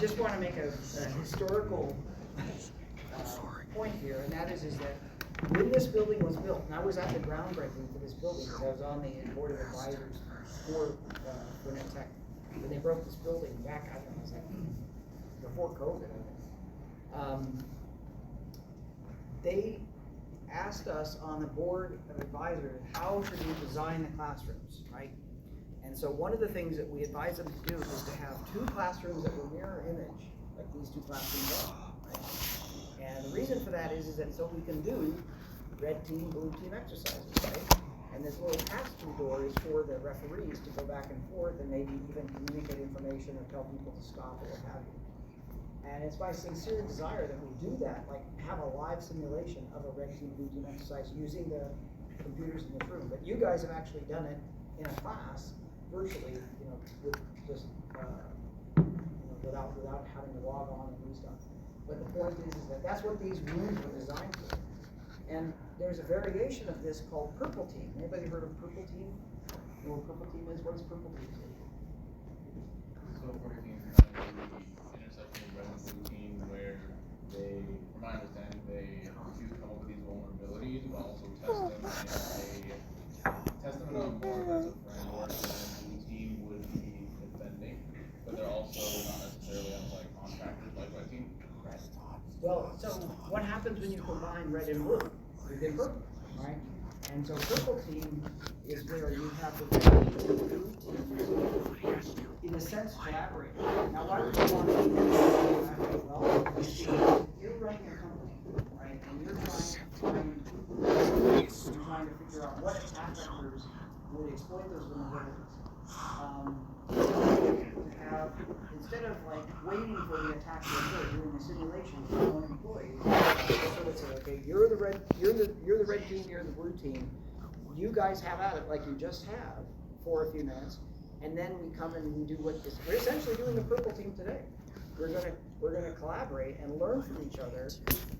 just want to make a historical point here, and that is that when this building was built, and I was at the groundbreaking for this building, because I was on the board of advisors for NetTech, when they broke this building back, I don't know, it was like before COVID, I think. They asked us on the board of advisors, how should we design the classrooms, right? And so one of the things that we advised them to do is to have 2 classrooms that were mirror image, like these 2 classrooms are, right? And the reason for that is that so we can do red team, blue team exercises, right? And this little pass-through door is for the referees to go back and forth and maybe even communicate information or tell people to stop or what have you. And it's my sincere desire that we do that, like have a live simulation of a red team, blue team exercise using the computers in this room. But you guys have actually done it in a class, virtually, with just, without having to log on and do stuff. But the point is that that's what these rooms were designed for. And there's a variation of this called Purple Team. Anybody heard of Purple Team? You know what Purple Team is? What is Purple Team? So Purple Team is kind of the intersection of red and blue team where they, from my understanding, they do come up with these vulnerabilities, but also test them in a more aggressive framework than the team would be defending. But they're also not necessarily outside contractors like red team. Right. Well, so what happens when you combine red and blue? You get purple, right? And so Purple Team is where you have the red and blue team, in a sense, collaborate. Now, why would you want to do that? Well, you're running a company, right? And you're trying to figure out what attack vectors would exploit those vulnerabilities. Have, instead of like waiting for the attack to occur during the simulation for your own employees, so it's okay, you're the red team, you're the blue team. You guys have at it like you just have for a few minutes, and then we come and we do what this. We're essentially doing the Purple Team today. We're gonna collaborate and learn from each other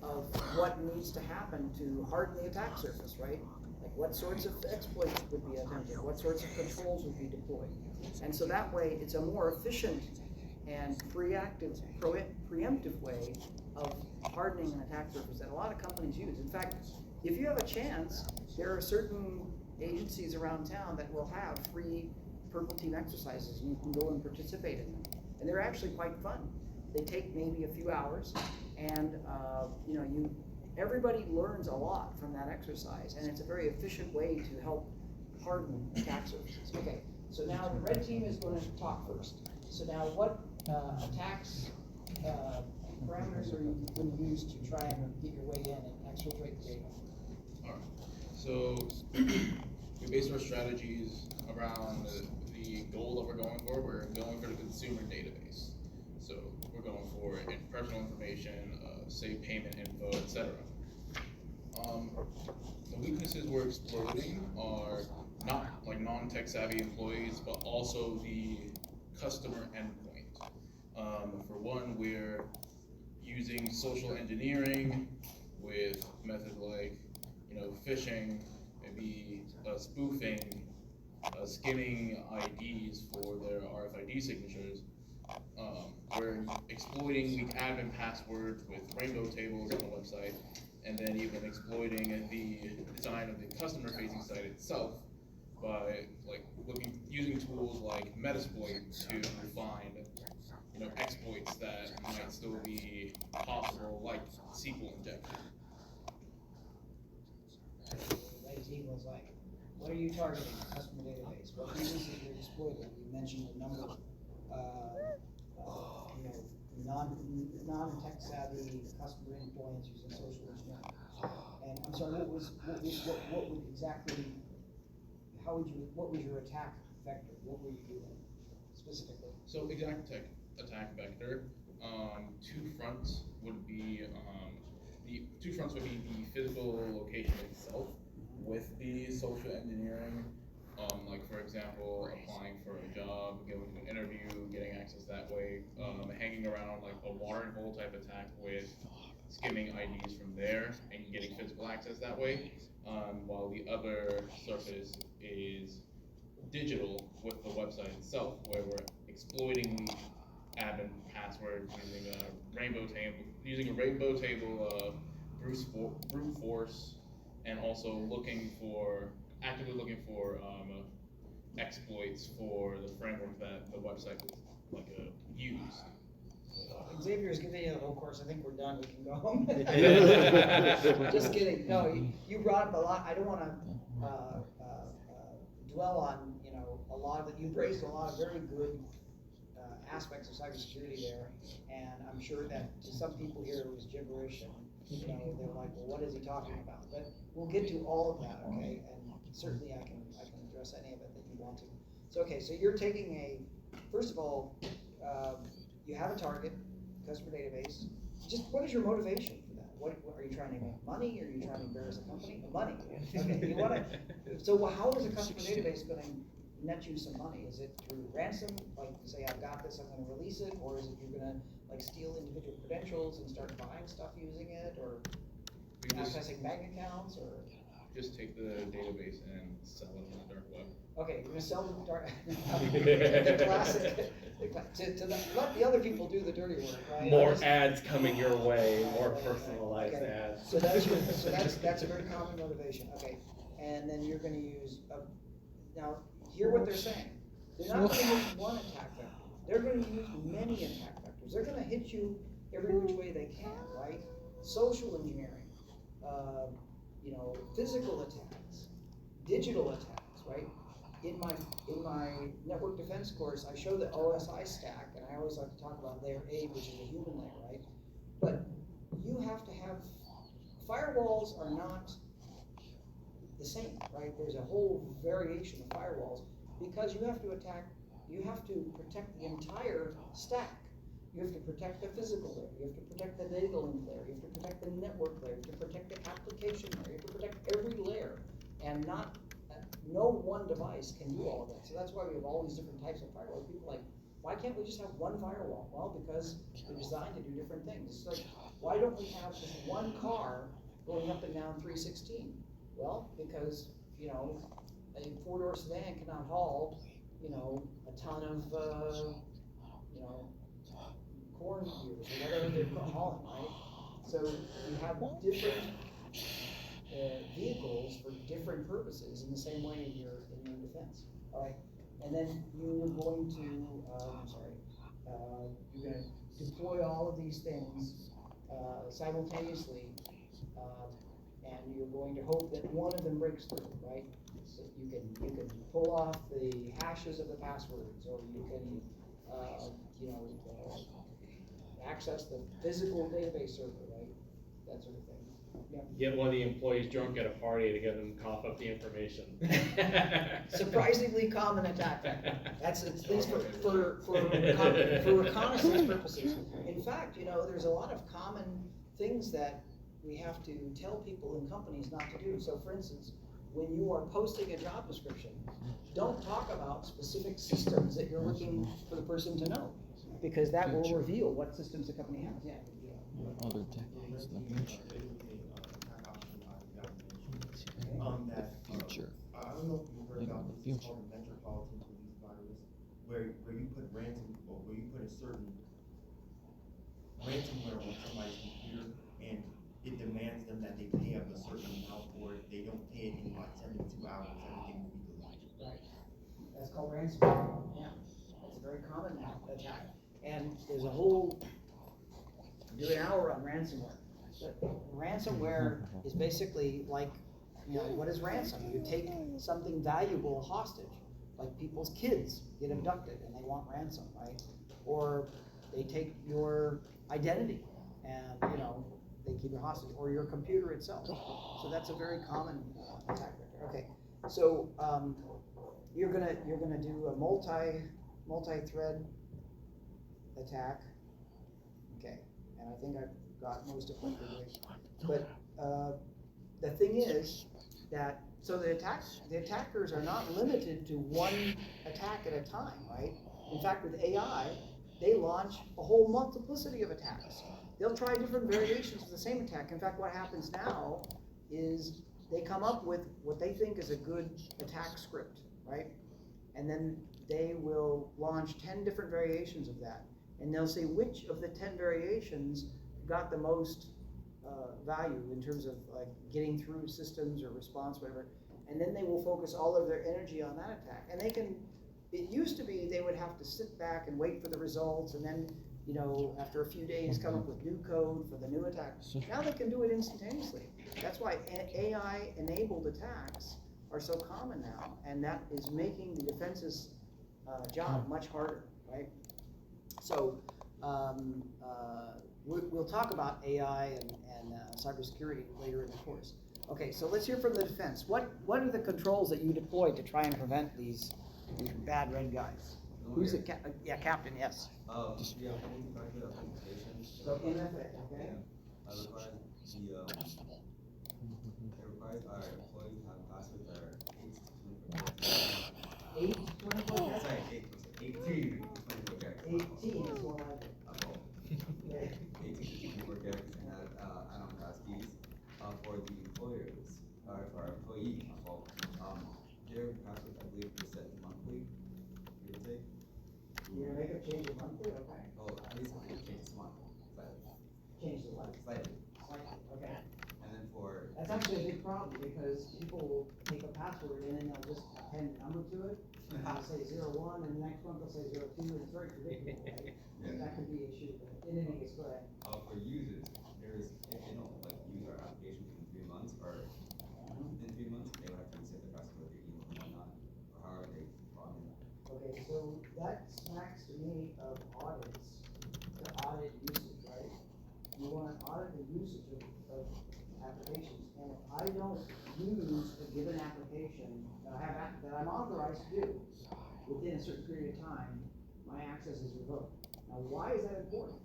of what needs to happen to harden the attack surface, right? Like what sorts of exploits would be attempted, what sorts of controls would be deployed. And so that way it's a more efficient and preemptive way of hardening an attack surface that a lot of companies use. In fact, if you have a chance, there are certain agencies around town that will have free Purple Team exercises, and you can go and participate in them. And they're actually quite fun. They take maybe a few hours, and everybody learns a lot from that exercise, and it's a very efficient way to help harden attack surfaces. Okay, so now the red team is going to talk first. So now what attacks parameters are you going to use to try and get your way in and exfiltrate the data? All right. So we base our strategies around the goal that we're going for. We're going for the consumer database. So we're going for personal information, say payment info, etc. The weaknesses we're exploiting are not like non-tech savvy employees, but also the customer endpoint. For one, we're using social engineering with methods like phishing, maybe spoofing, skimming IDs for their RFID signatures. We're exploiting weak admin passwords with rainbow tables on the website, and then even exploiting the design of the customer-facing site itself by using tools like Metasploit to find exploits that might still be possible, like SQL injection. The red team was like, what are you targeting? Customer database. What weaknesses are you exploiting? You mentioned a number of non-tech savvy customer endpoints using social engineering. And I'm sorry, what would exactly? What was your attack vector? What were you doing specifically? So exact attack vector. Two fronts would be the physical location itself with the social engineering. Like for example, applying for a job, going to an interview, getting access that way, hanging around like a watering hole type attack with skimming IDs from there and getting physical access that way. While the other surface is digital with the website itself, where we're exploiting admin password using a rainbow table, brute force, and also actively looking for exploits for the framework that the website would use. Xavier's giving you a whole course. I think we're done. We can go home. Just kidding. No, you brought up a lot. I don't want to dwell on a lot of it. You've raised a lot of very good aspects of cybersecurity there, and I'm sure that to some people here it was gibberish, and they're like, well, what is he talking about? But we'll get to all of that, okay? And certainly I can address any of it that you want to. So okay, so you're taking first of all, you have a target customer database. Just what is your motivation for that? What are you trying to make money? Are you trying to embarrass the company? Money. Okay, you want to. So how is a customer database going to net you some money? Is it through ransom? Like you say, I've got this, I'm going to release it, or is it you're going to steal individual credentials and start buying stuff using it, or accessing bank accounts, or? Just take the database and sell it on the dark web. Okay, you're going to sell the dark. The classic. Let the other people do the dirty work, right? More ads coming your way, more personalized ads. So that's a very common motivation. Okay, and then you're going to use now. Hear what they're saying. They're not going to use one attack vector. They're going to use many attack vectors. They're going to hit you every which way they can, right? Social engineering, physical attacks, digital attacks, right? In my network defense course, I show the OSI stack, and I always like to talk about layer 8, which is a human layer, right? But you have to have firewalls are not the same, right? There's a whole variation of firewalls because you have to protect the entire stack. You have to protect the physical layer, you have to protect the data link layer, you have to protect the network layer, you have to protect the application layer, you have to protect every layer, and no one device can do all of that. So that's why we have all these different types of firewalls. People are like, why can't we just have one firewall? Well, because they're designed to do different things. It's like, why don't we have just one car going up and down 316? Well, because a 4-door sedan cannot haul a ton of corn ears or whatever they're hauling, right? So you have different vehicles for different purposes in the same way in your defense. All right, and then you're going to you're going to deploy all of these things simultaneously, and you're going to hope that one of them breaks through, right? So you can pull off the hashes of the passwords, or you can access the physical database server, right? That sort of thing. Yeah. Get one of the employees drunk at a party to get them to cough up the information. Surprisingly common attack vector. That's at least for reconnaissance purposes. In fact, there's a lot of common things that we have to tell people in companies not to do. So for instance, when you are posting a job description, don't talk about specific systems that you're looking for the person to know, because that will reveal what systems the company has. Yeah. Other techniques, the future. Future. I don't know if you've heard about this. It's Future. called the Metropolitan Police virus, where you put ransom, or where you put a certain ransomware on somebody's computer, and it demands them that they pay up a certain amount, or if they don't pay it in like 72 hours, everything will be deleted. Right. That's called ransomware. Yeah. That's a very common attack. And there's a whole, do an hour on ransomware. But ransomware is basically like, what is ransom? You take something valuable hostage, like people's kids get abducted and they want ransom, right? Or they take your identity and, they keep it hostage, or your computer itself. So that's a very common attack vector. Okay, so you're gonna do a multi-thread attack. Okay, and I think I've got most of what you're doing. But the thing is that the attackers are not limited to one attack at a time, right? In fact, with AI, they launch a whole multiplicity of attacks. They'll try different variations of the same attack. In fact, what happens now is they come up with what they think is a good attack script, right? And then they will launch 10 different variations of that. and they'll say which of the 10 variations got the most value in terms of like getting through systems or response, whatever, and then they will focus all of their energy on that attack. And they can, it used to be they would have to sit back and wait for the results, and then, you know, after a few days come up with new code for the new attack. Now they can do it instantaneously. That's why AI-enabled attacks are so common now, and that is making the defense's job much harder, right? So we'll talk about AI and cybersecurity later in the course. Okay, so let's hear from the defense. What are the controls that you deployed to try and prevent these bad red guys? Who's the captain? Yes. Yeah, multi-factor authentication. So MFA, okay. It requires our employees to have passwords that are 8 to 24 characters? Sorry, 18 to 24 characters. 18 is more like it. Okay. 18 to 24 characters and have anonymous passkeys for the employers, or for our employees. Their passwords, I believe, are set monthly. Give or take. You're gonna make a change it monthly, okay. Oh, at least we change this month. Slightly. Change the what? Slightly. Slightly, okay. And then for. That's actually a big problem, because people will take a password and then they'll just append a number to it. And they'll say 01, and the next month they'll say 02, and it's very predictable, right? Yeah. That could be an issue, but in any case, go ahead. For users, there is, if they don't like use our application in 3 months or in 3 months, they would have to reset their password, their email and whatnot, or however they log in. Okay, so that smacks to me of audits, to audit usage, right? You wanna audit the usage of applications, and if I don't use a given application that I'm authorized to do within a certain period of time, my access is revoked. Now, why is that important?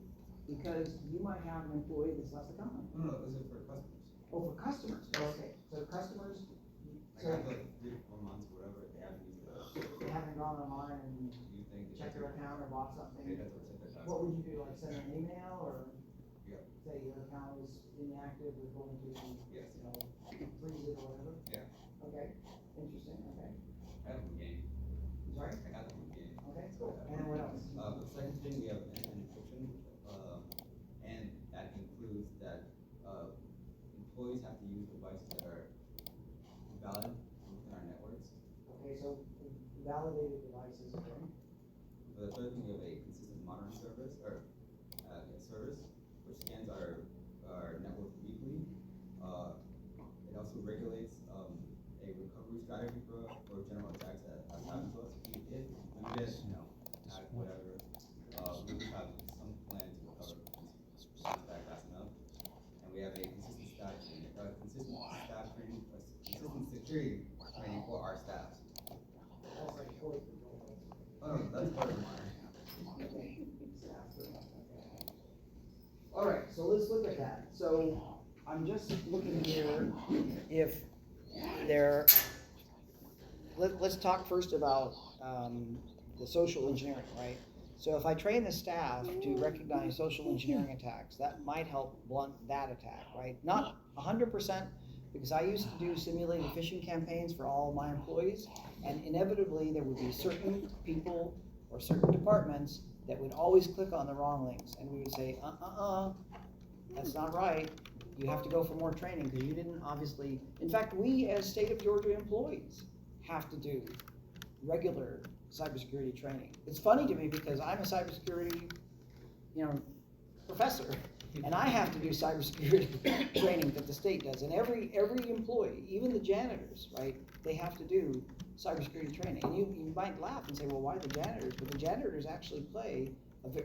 Because you might have an employee that's left the company. No, this is for customers. Oh, for customers, okay, so customers, Like after like 3 or 4 months, whatever, they haven't used it. they haven't gone online and You think checked their account or bought they something. have to reset their password? What would you do, like send an email, or Yeah. say your account is inactive, we're going to, Yes. you know, freeze it or whatever? Yeah. Okay, interesting, okay. I have a game. Sorry? I got them in game. Okay, cool. And what else? The second thing, we have end-to-end encryption, and that includes that employees have to use devices that are valid within our networks. Okay, so validated devices, okay? For the third thing, we have a consistent monitoring service, or service, which scans our network weekly. It also regulates a recovery strategy for general attacks that has happened to us. If we get, attack, whatever, we will have some plan to recover back fast enough. And we have a consistent security training for our staff. That's like fully controlled. Oh, no, that's part of mine. All right, so let's look at that. So I'm just looking here if let's talk first about the social engineering, right? So if I train the staff to recognize social engineering attacks, that might help blunt that attack, right? Not 100%, because I used to do simulated phishing campaigns for all my employees, and inevitably there would be certain people or certain departments that would always click on the wrong links, and we would say, that's not right. You have to go for more training, because you didn't obviously, in fact, we as state of Georgia employees have to do regular cybersecurity training. It's funny to me because I'm a cybersecurity, professor, and I have to do cybersecurity training that the state does, and every employee, even the janitors, right, they have to do cybersecurity training. And you might laugh and say, well, why the janitors? But the janitors actually play the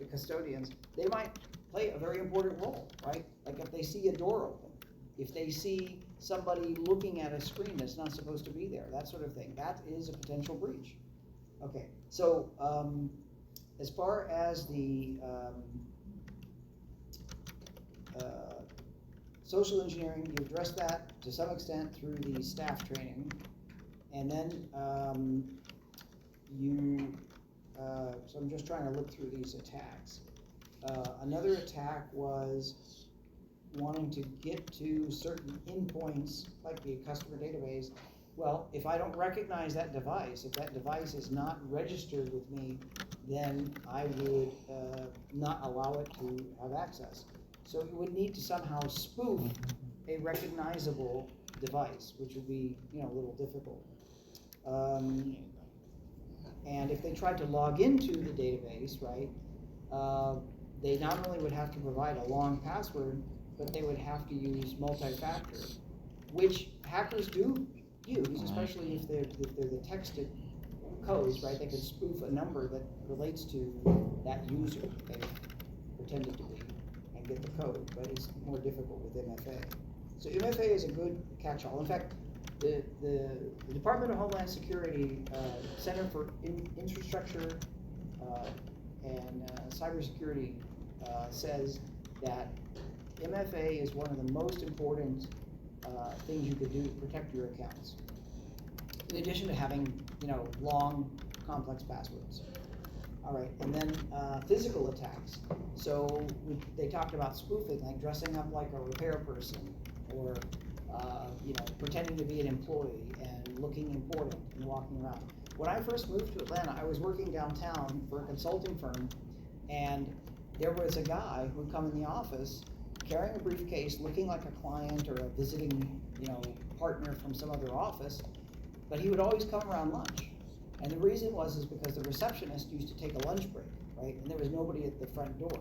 custodians, they might play a very important role, right? Like if they see a door open, if they see somebody looking at a screen that's not supposed to be there, that sort of thing, that is a potential breach. Okay, so as far as the social engineering, you address that to some extent through the staff training, and then so I'm just trying to look through these attacks. Another attack was wanting to get to certain endpoints, like the customer database. Well, if I don't recognize that device, if that device is not registered with me then I would not allow it to have access. So it would need to somehow spoof a recognizable device, which would be, a little difficult. And if they tried to log into the database, right, they not only would have to provide a long password, but they would have to use multi-factor, which hackers do use, especially if they're the texted codes, right? They could spoof a number that relates to that user they pretended to be and get the code, but it's more difficult with MFA. So MFA is a good catch-all. In fact, the Department of Homeland Security Center for Infrastructure and Cybersecurity says that MFA is one of the most important things you could do to protect your accounts. In addition to having, long, complex passwords. All right, and then physical attacks. So they talked about spoofing, like dressing up like a repair person, or pretending to be an employee and looking important and walking around. When I first moved to Atlanta, I was working downtown for a consulting firm, and there was a guy who would come in the office carrying a briefcase, looking like a client or a visiting, partner from some other office, but he would always come around lunch. And the reason is because the receptionist used to take a lunch break, right? And there was nobody at the front door.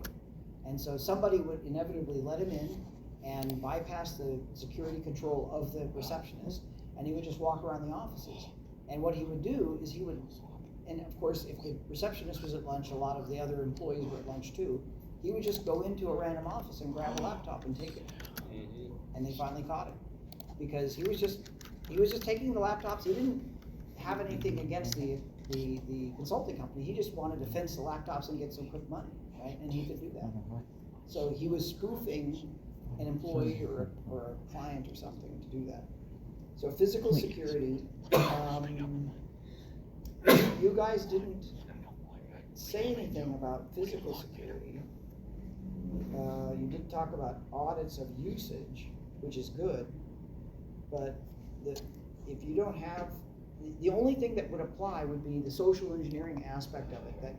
And so somebody would inevitably let him in and bypass the security control of the receptionist, and he would just walk around the offices. And what he would do is and of course, if the receptionist was at lunch, a lot of the other employees were at lunch too, he would just go into a random office and grab a laptop and take it. And they finally caught him, because he was just taking the laptops. He didn't have anything against the consulting company. He just wanted to fence the laptops and get some quick money, right? And he could do that. So he was spoofing an employee or a client or something to do that. So physical security, you guys didn't say anything about physical security. You did talk about audits of usage, which is good, but if you don't have, the only thing that would apply would be the social engineering aspect of it, that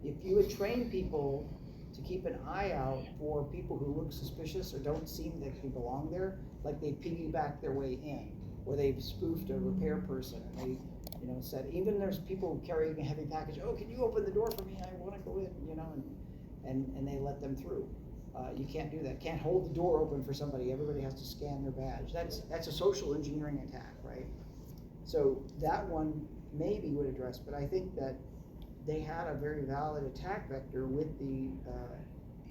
if you would train people to keep an eye out for people who look suspicious or don't seem that they belong there, like they piggyback their way in, or they've spoofed a repair person, and they, said, even there's people carrying a heavy package, oh, can you open the door for me? I want to go in, and they let them through. You can't do that. Can't hold the door open for somebody. Everybody has to scan their badge. That's a social engineering attack, right? So that one maybe would address, but I think that they had a very valid attack vector with the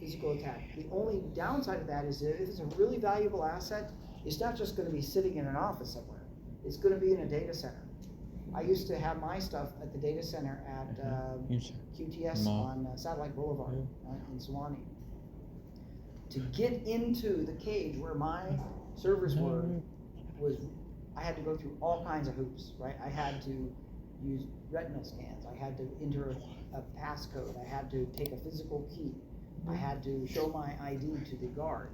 physical attack. The only downside of that is that if it's a really valuable asset, it's not just going to be sitting in an office somewhere. It's going to be in a data center. I used to have my stuff at the data center at QTS on Satellite Boulevard in Sewanee. To get into the cage where my servers were, I had to go through all kinds of hoops, right? I had to use retinal scans. I had to enter a passcode. I had to take a physical key. I had to show my ID to the guard,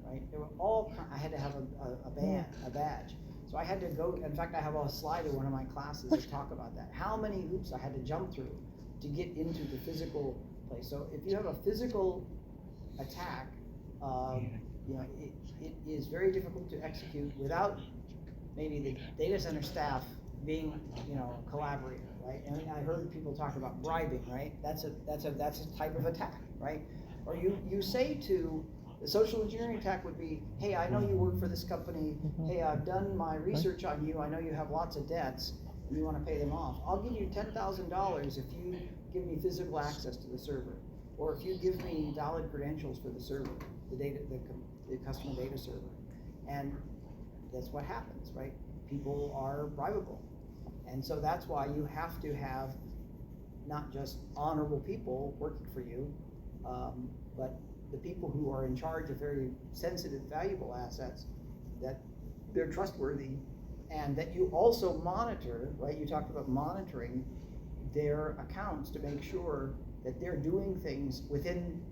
right? There were I had to have a badge. So I had to go, in fact, I have a slide in one of my classes to talk about that. How many hoops I had to jump through to get into the physical place. So if you have a physical attack, it is very difficult to execute without maybe the data center staff being, collaborating, right? And I heard people talk about bribing, right? That's a type of attack, right? Or you say to the social engineering attack would be, hey, I know you work for this company. Hey, I've done my research on you. I know you have lots of debts and you want to pay them off. I'll give you $10,000 if you give me physical access to the server, or if you give me valid credentials for the server, the customer data server. And that's what happens, right? People are bribable. And so that's why you have to have not just honorable people working for you, but the people who are in charge of very sensitive, valuable assets, that they're trustworthy, and that you also monitor, right? You talked about monitoring their accounts to make sure that they're doing things within,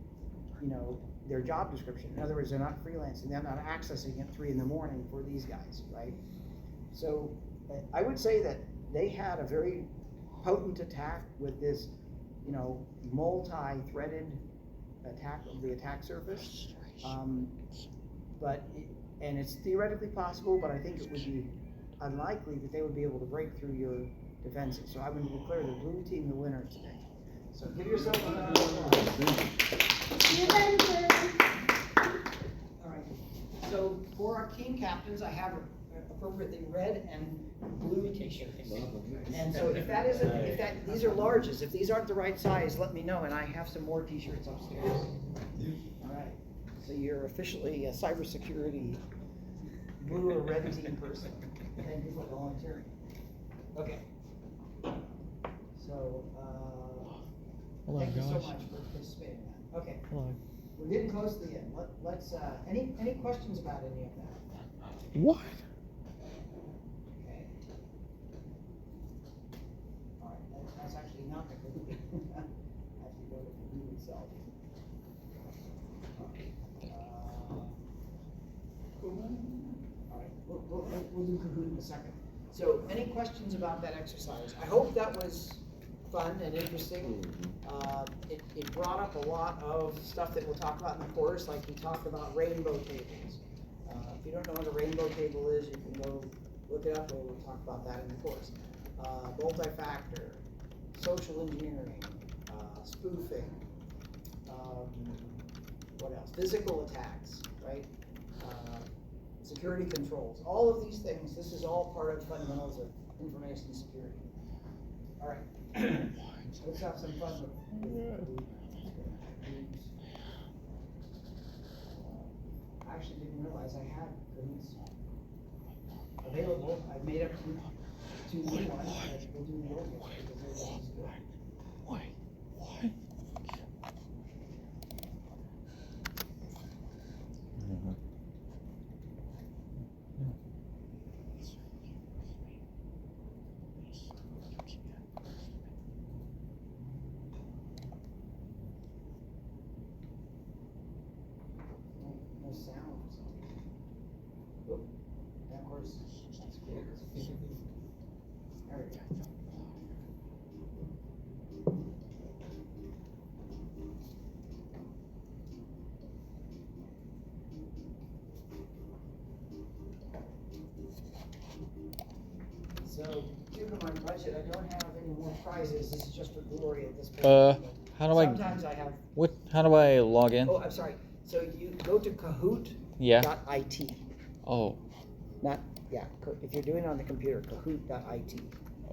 their job description. In other words, they're not freelancing, they're not accessing at 3 a.m. for these guys, right? So I would say that they had a very potent attack with this, you know, multi-threaded attack of the attack surface. And it's theoretically possible, but I think it would be unlikely that they would be able to break through your defenses. So I'm going to declare the blue team the winner today. So give yourself a round of applause. All right. So for our team captains, I have appropriately red and blue t-shirts. And so if these are larges, if these aren't the right size, let me know, and I have some more t-shirts upstairs. All right. So you're officially a cybersecurity blue or red team person. Thank you for volunteering. Okay. So, Hello, thank you so guys. much for participating in that. Okay. Hello. We're getting close to the end. Let's, any questions about any of that? What? Okay. All right, that's actually not the Kahoot. I have to go to Kahoot itself. All right, we'll do Kahoot in a second. So, any questions about that exercise? I hope that was fun and interesting. It brought up a lot of stuff that we'll talk about in the course, like we talked about rainbow tables. If you don't know what a rainbow table is, you can go look it up, and we'll talk about that in the course. Multi-factor, social engineering, spoofing, what else? Physical attacks, right? Security controls, all of these things, this is all part of fundamentals of information security. All right, let's have some fun with I actually didn't realize I had Kahoots available. I made up two new ones, but we'll do the old ones because they're just good. What? No sound or something. Oh, and of course, that's cool. There we go. So, due to my budget, I don't have any more prizes. This is just for glory at this point. How do I? Sometimes I have. What? How do I log in? Oh, I'm sorry. So you go to Kahoot.it. Yeah. Oh. Not, yeah, if you're doing it on the computer, Kahoot.it.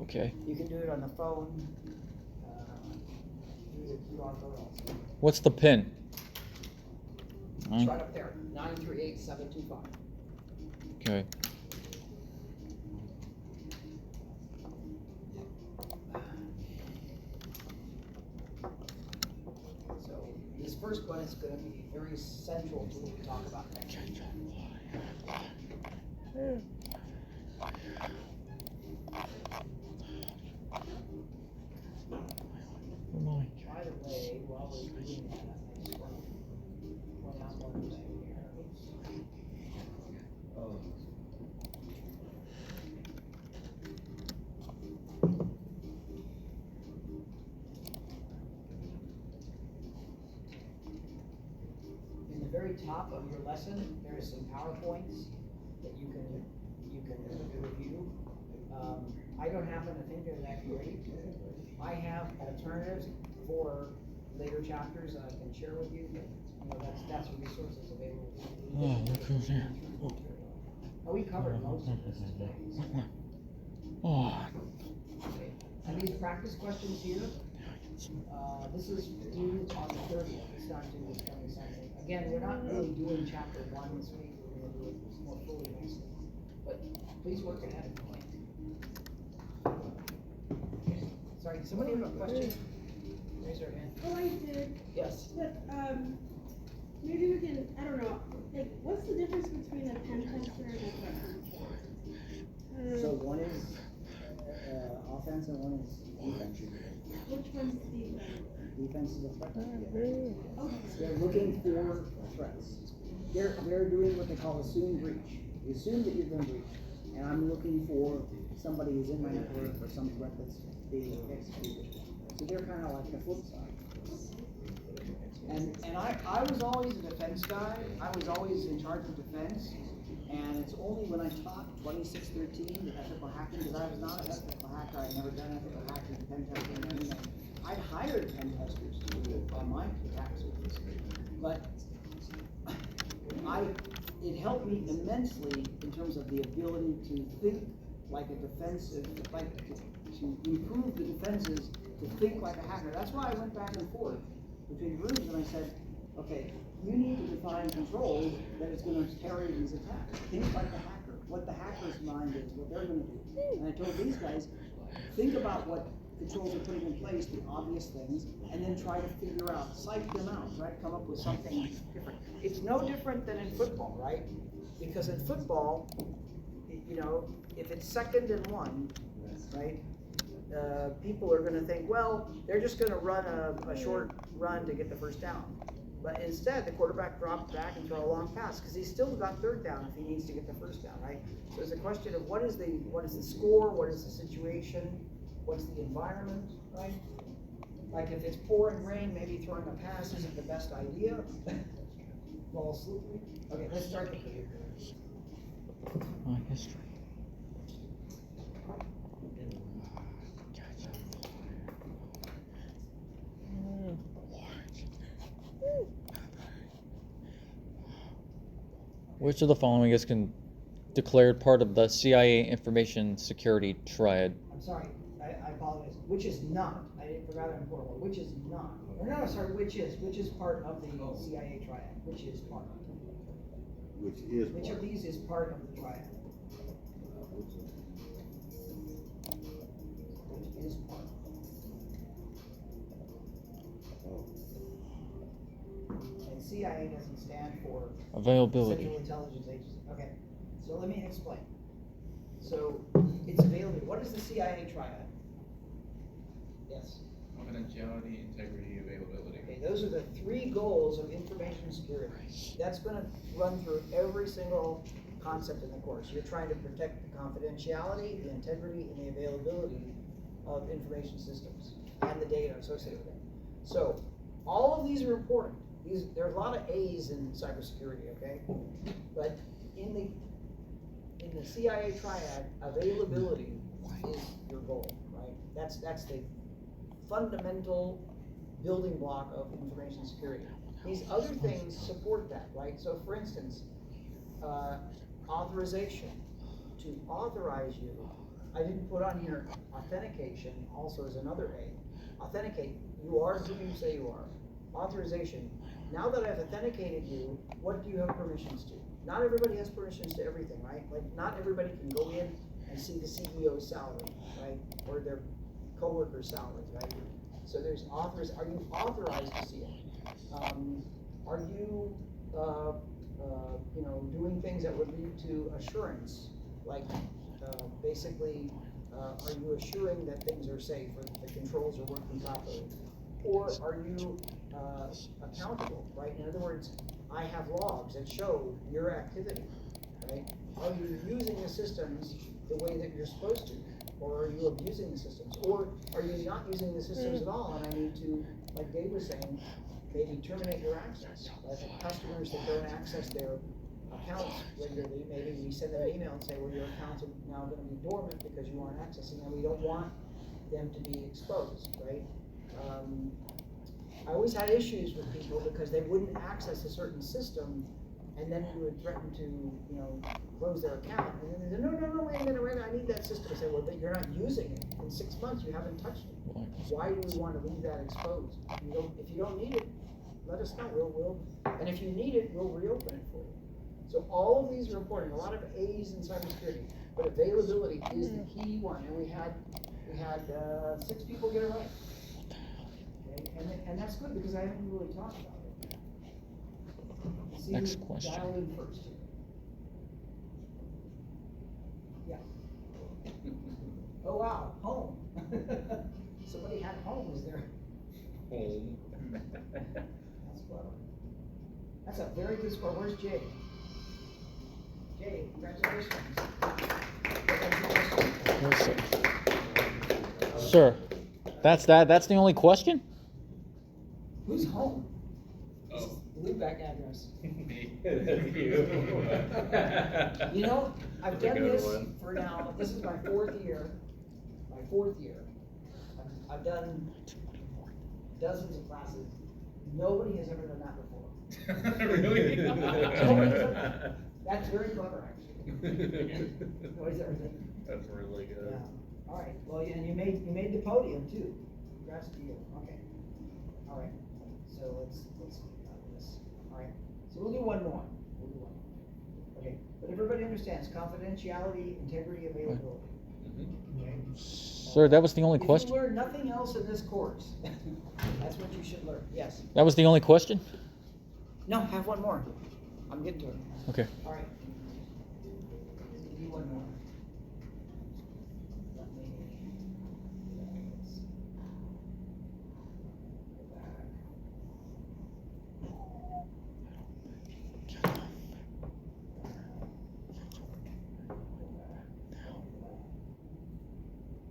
Okay. You can do it on the phone, use a QR code also. What's the pin? It's right up there, 938725. Okay. So this first one is going to be very central to what we talk about next. By the way, while we're doing that, I just want to point out one thing here. In the very top of your lesson, there is some PowerPoints that you can review. I don't happen to think they're that great. I have alternatives for later chapters that I can share with you, but you know, that's resources available. Oh, look who's here. Oh, we covered most of this today. Oh. Okay. And these practice questions here, this is due on the 30th. It's not due this coming Sunday. Again, we're not really doing chapter 1 this week. We're going to do it more fully next week. But please work ahead if you like. Okay. Sorry, does somebody have a question? Raise your hand. Oh, I did. Yes. But maybe we can. I don't know. Like, what's the difference between a pen tester and a threat hunter? So one is offense and one is defense. Which one's defense? Defense is a threat. Okay. They're looking for threats. They're doing what they call assume breach. You assume that you've been breached, and I'm looking for somebody who's in my network or some threat that's being executed. So they're kind of like the flip side. And I was always a defense guy. I was always in charge of defense. And it's only when I taught 2613, the ethical hacking, because I was not an ethical hacker. I'd never done ethical hacking, pen testing, or anything. I'd hired pen testers to do it on my attack surface. But it helped me immensely in terms of the ability to think like a defensive, like to improve the defenses, to think like a hacker. That's why I went back and forth between groups and I said, okay, you need to define controls that is going to parry these attacks. Think like a hacker, what the hacker's mind is, what they're going to do. And I told these guys, think about what controls are putting in place, the obvious things, and then try to figure out, psych them out, right? Come up with something different. It's no different than in football, right? Because in football, you know, if it's 2nd and 1, right? People are going to think, well, they're just going to run a short run to get the first down. But instead, the quarterback drops back and throw a long pass because he's still got 3rd down if he needs to get the first down, right? So it's a question of what is the score, what is the situation, what's the environment, right? Like if it's pouring rain, maybe throwing a pass isn't the best idea. Ball slippery. Okay, let's start the video. History. Which of the following is declared part of the CIA information security triad? I'm sorry, I apologize. Which is not, I forgot an important one. Which is not. Or no, sorry, which is part of the CIA triad? Which is part? Which of these is part of the triad? Which is part? And CIA doesn't stand for Availability. Central Intelligence Agency. Okay, so let me explain. So it's available. What is the CIA triad? Yes. Confidentiality, integrity, availability. Okay, those are the 3 goals of information security. That's going to run through every single concept in the course. You're trying to protect the confidentiality, the integrity, and the availability of information systems and the data associated with them. So all of these are important. There are a lot of A's in cybersecurity, okay? But in the CIA triad, availability is your goal, right? That's the fundamental building block of information security. These other things support that, right? So for instance, authorization. To authorize you, I didn't put on here authentication also is another A. Authenticate, you are who you say you are. Authorization, now that I've authenticated you, what do you have permissions to? Not everybody has permissions to everything, right? Like not everybody can go in and see the CEO's salary, right? Or their co-worker's salaries, right? So there's are you authorized to see it? Are you, you know, doing things that would lead to assurance? Like basically, are you assuring that things are safe or that the controls are working properly? Or are you accountable, right? In other words, I have logs that show your activity, right? Are you using the systems the way that you're supposed to? Or are you abusing the systems? Or are you not using the systems at all and I need to, like Dave was saying, maybe terminate your access. Like customers that don't access their accounts regularly, maybe we send them an email and say, well, your accounts are now going to be dormant because you aren't accessing them. We don't want them to be exposed, right? I always had issues with people because they wouldn't access a certain system, and then we would threaten to, you know, close their account. And then they said, no, wait a minute, I need that system. I said, well, but you're not using it. In 6 months, you haven't touched it. Why do we want to leave that exposed? If you don't need it, let us know. We'll, and if you need it, we'll reopen it for you. So all of these are important. A lot of A's in cybersecurity, but availability is the key one. And we had 6 people get it right. Okay? And that's good because I haven't really talked about it. See, Next question. Dial in first. Yeah. Oh wow, home. Somebody had home, is there? Home. That's clever. That's a very good score. Where's Jay? Jay, congratulations. Sir. That's the only question? Who's home? Oh. Leave back address. Me. That's you. You know, I've That's a done good this one. for now, this is my fourth year. I've done dozens of classes. Nobody has ever done that before. Really? Nobody's ever done that. That's very clever, actually. Nobody's ever done that. That's really good. Yeah, all right, well, and you made the podium too. Congrats to you, okay. All right, so let's this, all right. So we'll do one more. Okay, but everybody understands confidentiality, integrity, availability. Okay? Sir, that was the only question? If you learn nothing else in this course, that's what you should learn, yes. That was the only question? No, have one more. I'm getting to it. Okay. All right. Give you one more. Let me, let's go back.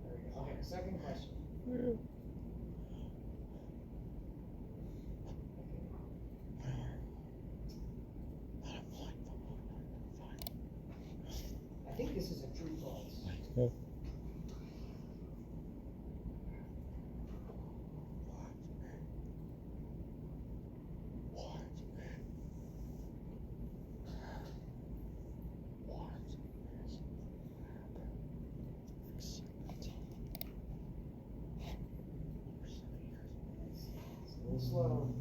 There we go. Okay, second question. I think this is a true false. Yeah. It's a little slow.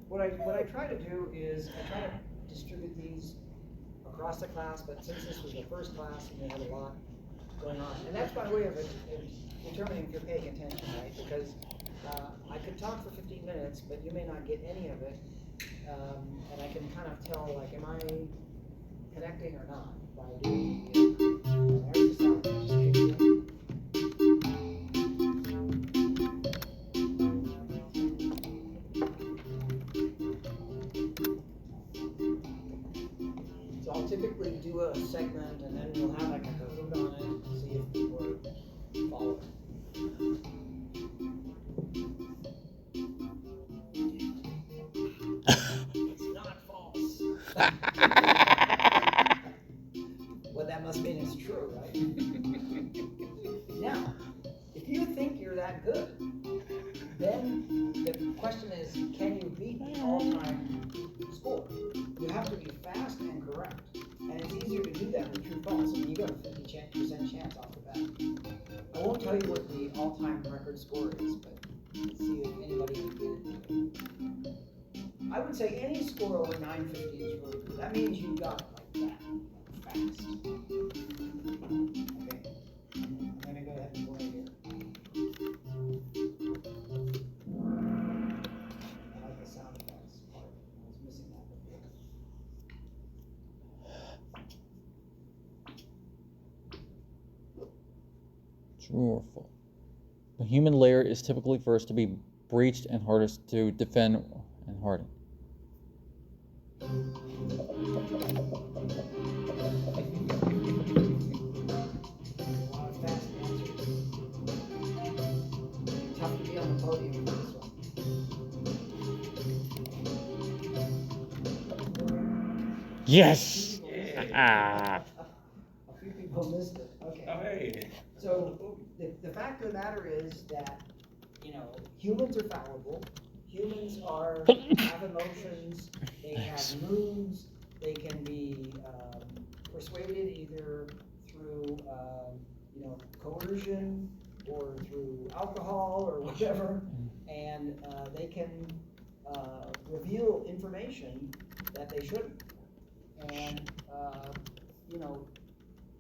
What I try to do is I try to distribute these across the class, but since this was the first class and we had a lot going on, and that's my way of determining if you're paying attention, right? Because I could talk for 15 minutes, but you may not get any of it, and I can kind of tell, like, am I connecting or not by doing the there's the sound, just kicked in. So I'll typically do a segment and then we'll have like a Kahoot on it to see if people are following. It's not false. Well, that must mean it's true, right? Now, if you think you're that good, then the question is, can you beat the all-time score? You have to be fast and correct. And it's easier to do that with true false. I mean, you got a 50% chance off the bat. I won't tell you what the all-time record score is, but let's see if anybody can get it. I would say any score over 950 is really good. That means you got it like that, fast. Okay, I'm gonna go ahead and play here. I like the sound effects part. I was missing that before. True or false? The human layer is typically first to be breached and hardest to defend and harden. A lot of fast answers. Tough to be on the podium for this one. Yes! A few people missed it, okay. Oh, hey. So, the fact of the matter is that, you know, humans are fallible. Humans have emotions, they have moods, they can be persuaded either through, you know, coercion or through alcohol or whatever, and they can reveal information that they shouldn't. And, you know,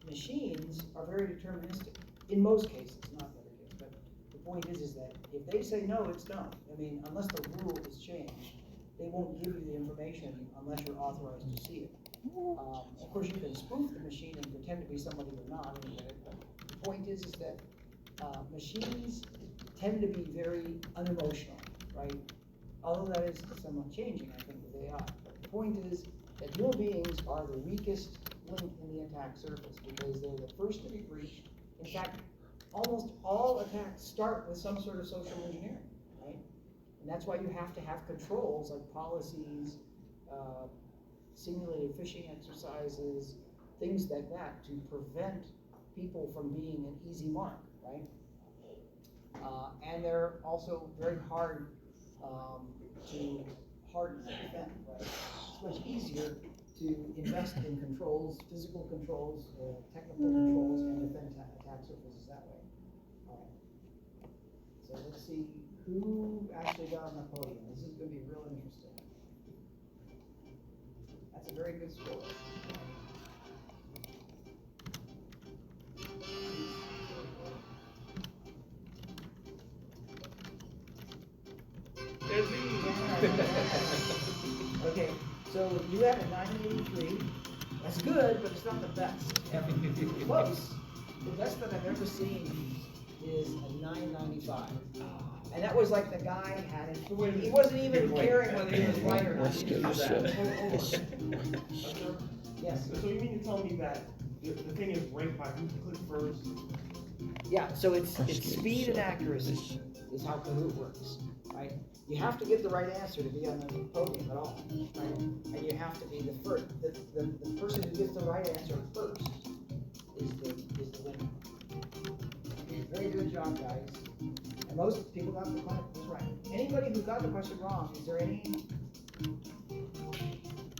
machines are very deterministic, in most cases, not every case, but the point is that if they say no, it's no. I mean, unless the rule is changed, they won't give you the information unless you're authorized to see it. Of course, you can spoof the machine and pretend to be somebody you're not, but the point is that machines tend to be very unemotional, right? Although that is somewhat changing, I think, with AI. The point is that human beings are the weakest link in the attack surface because they're the first to be breached. In fact, almost all attacks start with some sort of social engineering, right? And that's why you have to have controls like policies, simulated phishing exercises, things like that to prevent people from being an easy mark, right? And they're also very hard to harden and defend, right? It's much easier to invest in controls, physical controls, technical controls, and defend attack surfaces that way. All right. So let's see who actually got on the podium. This is going to be real interesting. That's a very good score. There's me. Okay, so you have a 983. That's good, but it's not the best ever. Close. The best that I've ever seen is a 995. And that was like the guy had it. He wasn't even caring whether he was right or not. Let's do this. Yes. So you mean to tell me that the thing is ranked by who clicked first? Yeah, so it's speed and accuracy is how Kahoot works, right? You have to get the right answer to be on the podium at all, right? And you have to be the first. The person who gets the right answer first is the winner. Very good job, guys. And most people got the question right. Anybody who got the question wrong, is there any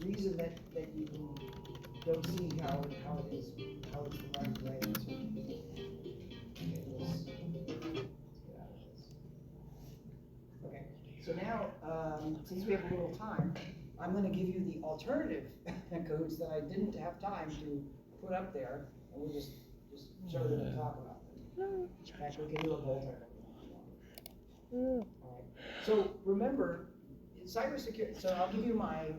reason that you don't see how it is, how it's the right answer? Okay, so now, since we have a little time, I'm going to give you the alternative codes that I didn't have time to put up there, and we'll just show them and talk about them. In fact, we can do a whole time. All right. So remember, in cybersecurity. So I'll give you my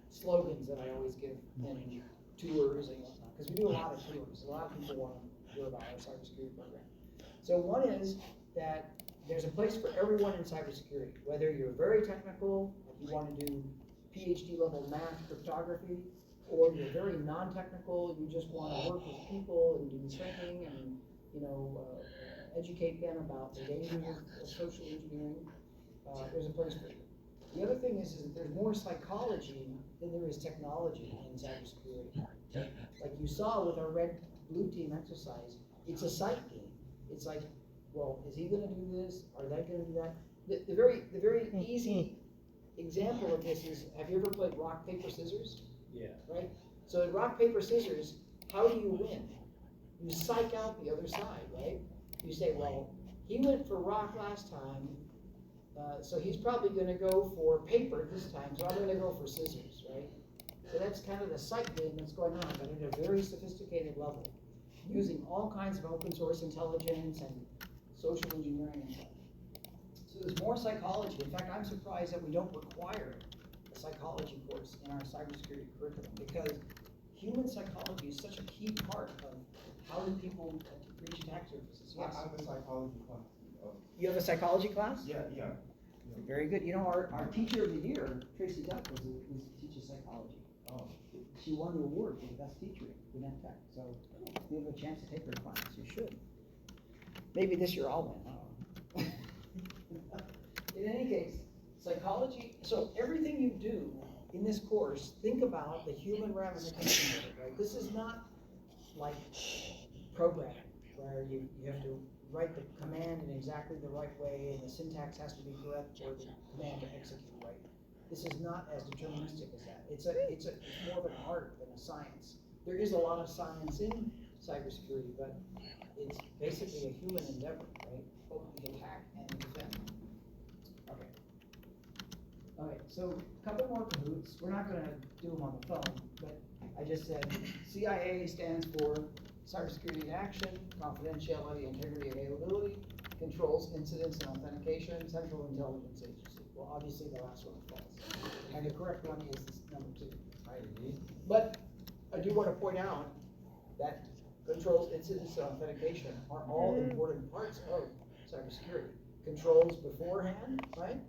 slogans that I always give in tours and whatnot, because we do a lot of tours. A lot of people want to hear about our cybersecurity program. So one is that there's a place for everyone in cybersecurity, whether you're very technical, like you want to do PhD level math cryptography, or you're very non-technical, you just want to work with people and do training and educate them about the dangers of social engineering. There's a place for you. The other thing is that there's more psychology than there is technology in cybersecurity. Like you saw with our red-blue team exercise, it's a psych game. It's like, well, is he going to do this? Are they going to do that? The very easy example of this is, have you ever played rock, paper, scissors? Yeah. Right? So in rock, paper, scissors, how do you win? You psych out the other side, right? You say, well, he went for rock last time, so he's probably going to go for paper this time, so I'm going to go for scissors, right? So that's kind of the psych game that's going on, but at a very sophisticated level, using all kinds of open source intelligence and social engineering and stuff. So there's more psychology. In fact, I'm surprised that we don't require a psychology course in our cybersecurity curriculum, because human psychology is such a key part of how do people breach attack surfaces. Yes. I have a psychology class. You have a psychology class? Yeah. Very good. You know, our teacher of the year, Tracy Duck, teaches psychology. Oh. She won the award for the best teacher in that tech. So if you have a chance to take her class, you should. Maybe this year I'll win. In any case, psychology. So everything you do in this course, think about the human ramifications of it. Right? This is not like programming where you have to write the command in exactly the right way and the syntax has to be correct for the command to execute right. This is not as deterministic as that. It's more of an art than a science. There is a lot of science in cybersecurity, but it's basically a human endeavor, right? Both the attack and the defense. Okay, so a couple more Kahoots. We're not going to do them on the phone, but I just said CIA stands for Cybersecurity in Action, Confidentiality, Integrity, Availability, Controls, Incidents, and Authentication, Central Intelligence Agency. Well, obviously the last one is false. And the correct one is number 2. Right? But I do want to point out that controls, incidents, and authentication are all important parts of cybersecurity. Controls beforehand, right?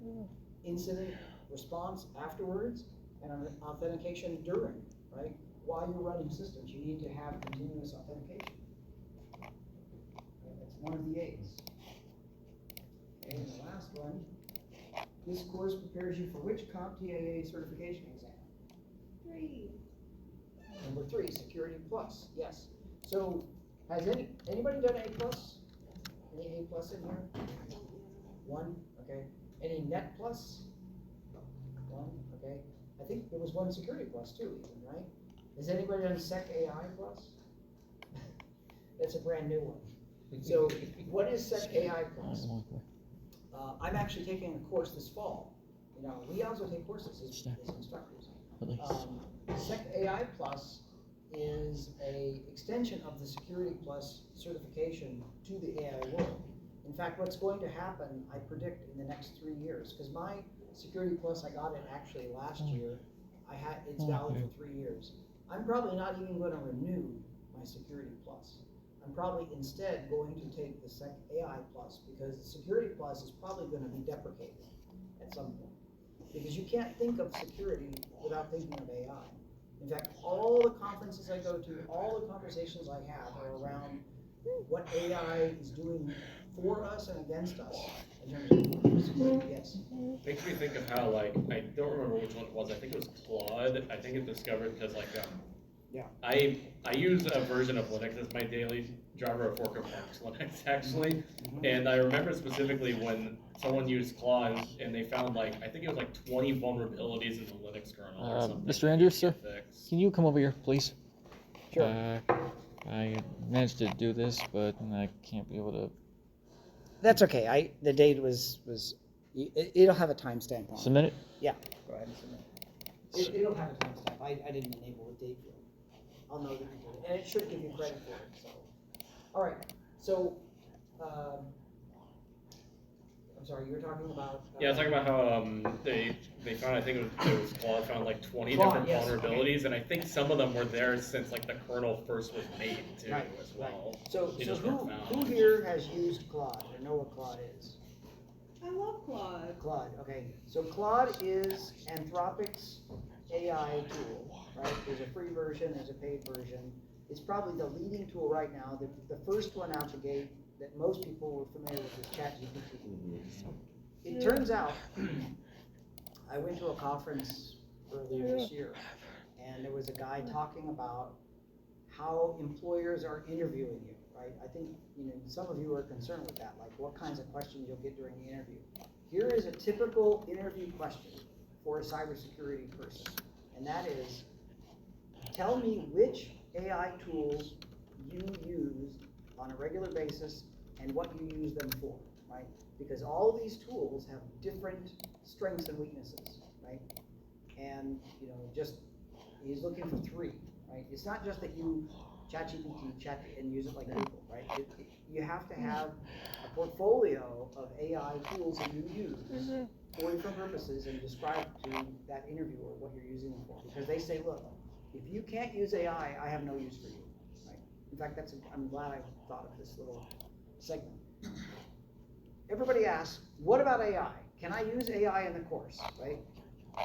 Incident response afterwards, and authentication during, right? While you're running systems, you need to have continuous authentication. Okay, that's one of the A's. Okay, and the last one, this course prepares you for which CompTIA certification exam? 3. Number 3, Security Plus, yes. So, has anybody done A plus? Any A plus in here? 1, okay. Any Net Plus? 1, okay. I think there was 1 Security Plus too, even, right? Has anybody done Sec AI Plus? That's a brand new one. So, what is Sec AI Plus? I'm actually taking a course this fall. You know, we also take courses as instructors. Sec AI Plus is a extension of the Security Plus certification to the AI world. In fact, what's going to happen, I predict, in the next 3 years, because my Security Plus, I got it actually last year. It's valid for 3 years. I'm probably not even going to renew my Security Plus. I'm probably instead going to take the Sec AI Plus, because the Security Plus is probably going to be deprecated at some point. Because you can't think of security without thinking of AI. In fact, all the conferences I go to, all the conversations I have are around what AI is doing for us and against us in terms of security. Yes. Makes me think of how, like, I don't remember which one it was. I think it was Claude. I think it discovered because, like, Yeah. I use a version of Linux as my daily driver of Fork Parks Linux, actually. And I remember specifically when someone used Claude and they found, like, I think it was like 20 vulnerabilities in the Linux kernel or something. Mr. Andrews, sir, fixed. can you come over here, please? Sure. I managed to do this, but I can't be able to. That's okay. The date was it'll have a timestamp on it. Submit it? Yeah. Go ahead and submit it. It'll have a timestamp. I didn't enable the date field. I'll know that you did it, and it should give you credit for it. So, all right. So, I'm sorry. You were talking about. Yeah, I was talking about how they found, I think it was Claude found like 20 Claude, different yes, vulnerabilities, okay. and I think some of them were there since like the kernel first was made too, Right, as well. right. So They just weren't found. who here has used Claude or know what Claude is? I love Claude. Claude, okay. So Claude is Anthropic's AI tool, right? There's a free version, there's a paid version. It's probably the leading tool right now. The first one out the gate that most people were familiar with is ChatGPT. It turns out, I went to a conference earlier this year, and there was a guy talking about how employers are interviewing you, right? I think some of you are concerned with that, like what kinds of questions you'll get during the interview. Here is a typical interview question for a cybersecurity person, and that is, tell me which AI tools you use on a regular basis and what you use them for, right? Because all of these tools have different strengths and weaknesses, right? And he's looking for 3, right? It's not just that you ChatGPT, chat and use it like Google, right? You have to have a portfolio of AI tools that you use for different purposes and describe to that interviewer what you're using them for. Because they say, look, if you can't use AI, I have no use for you, right? In fact, I'm glad I thought of this little segment. Everybody asks, what about AI? Can I use AI in the course, right?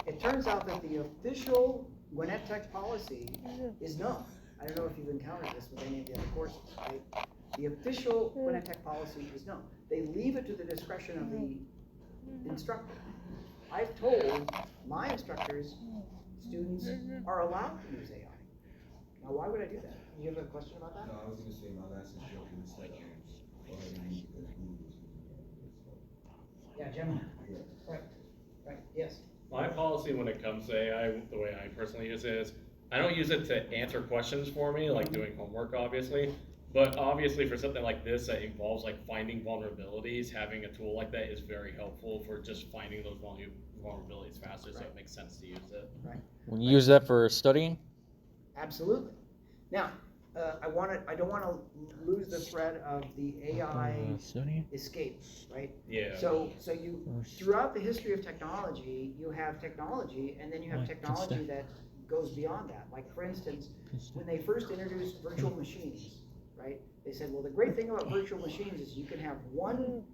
It turns out that the official Gwinnett Tech policy is no. I don't know if you've encountered this with any of the other courses, right? The official Gwinnett Tech policy is no. They leave it to the discretion of the instructor. I've told my instructors, students are allowed to use AI. Now, why would I do that? You have a question about that? No, I was gonna say my last instructor said, go ahead and use it because Google is using it. Yeah, Gemini. Yeah. Right, yes. My policy when it comes to AI, the way I personally use it is, I don't use it to answer questions for me, like doing homework, obviously. But obviously for something like this that involves like finding vulnerabilities, having a tool like that is very helpful for just finding those vulnerabilities faster, so it makes sense to use it. Right. When you use that for studying? Absolutely. Now, I don't want to lose the thread of the AI Studying? escape, right? Yeah. So you, throughout the history of technology, you have technology, and then you have technology that goes beyond that. Like, for instance, when they first introduced virtual machines, right? They said, well, the great thing about virtual machines is you can have one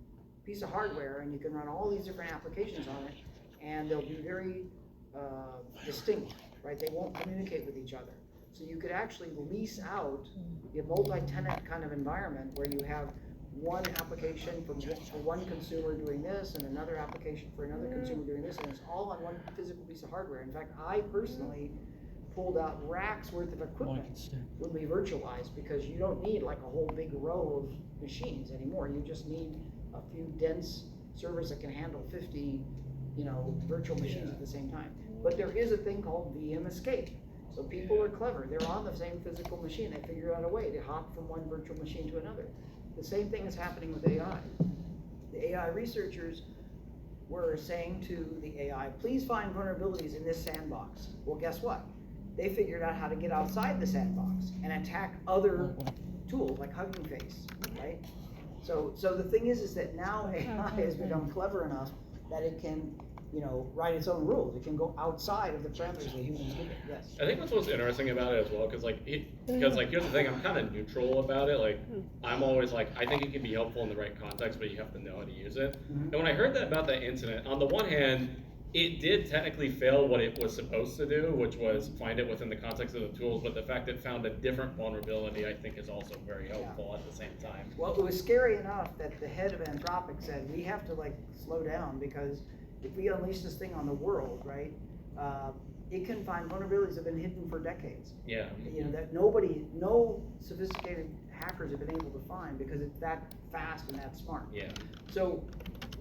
piece of hardware and you can run all these different applications on it, and they'll be very distinct, right? They won't communicate with each other. So you could actually lease out a multi-tenant kind of environment where you have one application for one consumer doing this and another application for another consumer doing this, and it's all on one physical piece of hardware. In fact, I personally pulled out racks worth of equipment when we virtualized, because you don't need like a whole big row of machines anymore. You just need a few dense servers that can handle 50, virtual machines at the same time. But there is a thing called VM escape. So people are clever. They're on the same physical machine. They figure out a way to hop from one virtual machine to another. The same thing is happening with AI. The AI researchers were saying to the AI, please find vulnerabilities in this sandbox. Well, guess what? They figured out how to get outside the sandbox and attack other tools like Hugging Face, right? So the thing is that now AI has become clever enough that it can, write its own rules. It can go outside of the parameters that humans give it. Yes. I think that's what's interesting about it as well, because here's the thing, I'm kind of neutral about it. Like, I'm always like, I think it can be helpful in the right context, but you have to know how to use it. And when I heard that about that incident, on the one hand, it did technically fail what it was supposed to do, which was find it within the context of the tools, but the fact it found a different vulnerability, I think, is also very helpful at the same time. Well, it was scary enough that the head of Anthropic said, we have to slow down, because if we unleash this thing on the world, right, it can find vulnerabilities that have been hidden for decades. Yeah. That no sophisticated hackers have been able to find, because it's that fast and that smart. Yeah. So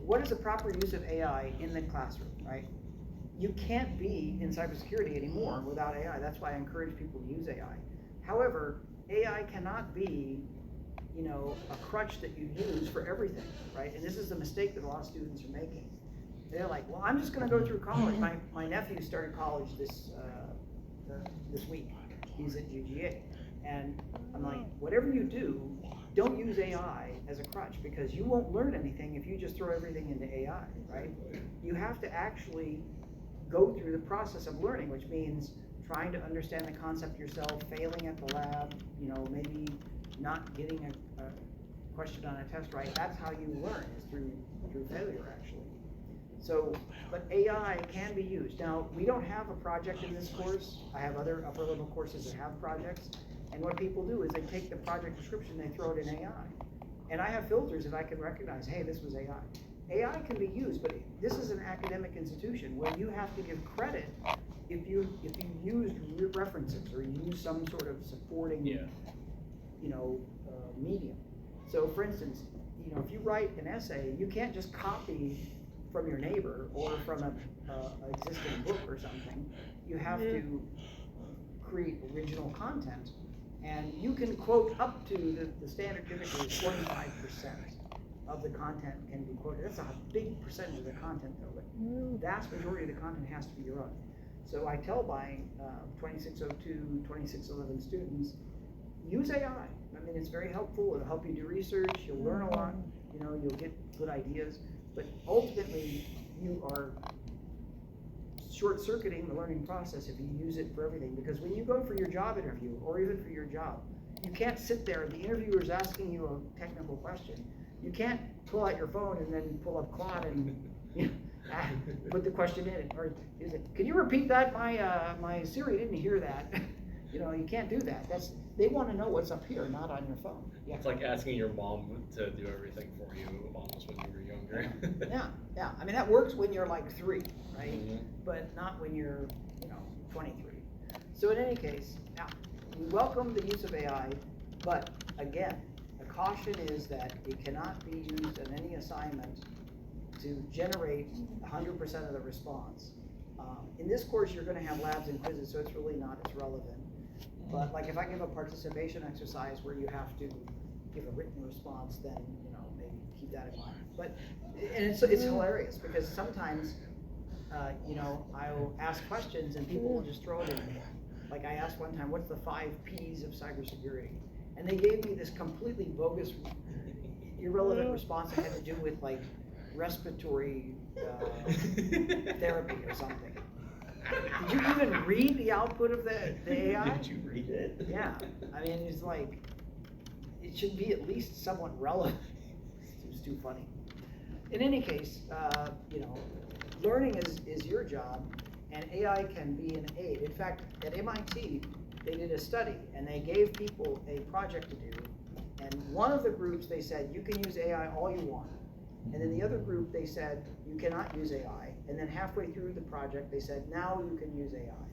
what is the proper use of AI in the classroom, right? You can't be in cybersecurity anymore without AI. That's why I encourage people to use AI. However, AI cannot be, a crutch that you use for everything, right? And this is the mistake that a lot of students are making. They're like, well, I'm just going to go through college. My nephew started college this week. He's at GGA. And I'm like, whatever you do, don't use AI as a crutch, because you won't learn anything if you just throw everything into AI, right? You have to actually go through the process of learning, which means trying to understand the concept yourself, failing at the lab, maybe not getting a question on a test right. That's how you learn, is through failure, actually. So, but AI can be used. Now, we don't have a project in this course. I have other upper level courses that have projects. And what people do is they take the project description, they throw it in AI. And I have filters that I can recognize, hey, this was AI. AI can be used, but this is an academic institution where you have to give credit if you used references or you use some sort of supporting, medium. So for instance, if you write an essay, you can't just copy from your neighbor or from an existing book or something. You have to create original content. And you can quote up to the standard typically is 45% of the content can be quoted. That's a big percentage of the content though, but the vast majority of the content has to be your own. So I tell my 2602, 2611 students, use AI. I mean, it's very helpful. It'll help you do research. You'll learn a lot. You'll get good ideas. But ultimately, you are short-circuiting the learning process if you use it for everything. Because when you go for your job interview, or even for your job, you can't sit there, the interviewer's asking you a technical question. You can't pull out your phone and then pull up Claude and put the question in. Or is it, can you repeat that? My Siri didn't hear that. You can't do that. They want to know what's up here, not on your phone. Yeah. It's like asking your mom to do everything for you, almost when you were younger. Yeah. I mean, that works when you're like 3, right? Mm-hmm. But not when you're, 23. So in any case, now, we welcome the use of AI, but again, the caution is that it cannot be used in any assignment to generate 100% of the response. In this course, you're going to have labs and quizzes, so it's really not as relevant. But like if I give a participation exercise where you have to give a written response, then maybe keep that in mind. But it's hilarious because sometimes I'll ask questions and people will just throw it in. Like I asked one time, what's the 5 P's of cybersecurity? And they gave me this completely bogus, irrelevant response that had to do with like respiratory therapy or something. Did you even read the output of the AI? Did you read it? Yeah. I mean, it's like, it should be at least somewhat relevant. It was too funny. In any case, learning is your job, and AI can be an aid. In fact, at MIT, they did a study, and they gave people a project to do, and one of the groups, they said, you can use AI all you want. And then the other group, they said, you cannot use AI. And then halfway through the project, they said, now you can use AI.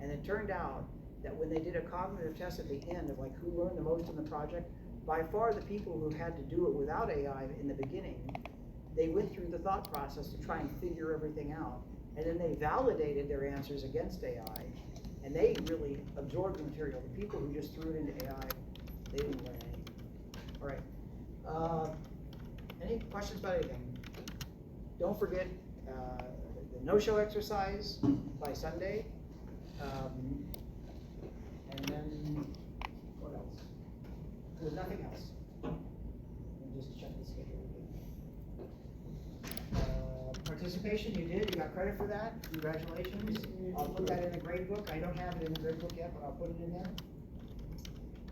And it turned out that when they did a cognitive test at the end of like who learned the most in the project, by far the people who had to do it without AI in the beginning, they went through the thought process to try and figure everything out. And then they validated their answers against AI, and they really absorbed the material. The people who just threw it into AI, they didn't learn anything. All right. Any questions about anything? Don't forget the no-show exercise by Sunday. And then, what else? There's nothing else. Let me just check the schedule again. Participation, you did. You got credit for that. Congratulations. I'll put that in the grade book. I don't have it in the grade book yet, but I'll put it in there.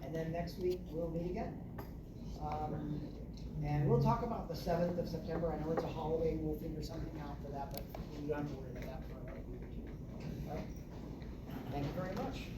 And then next week, we'll meet again. And we'll talk about the 7th of September. I know it's a holiday. We'll figure something out for that, but we don't have to worry about that for another week or two. All right? Thank you very much.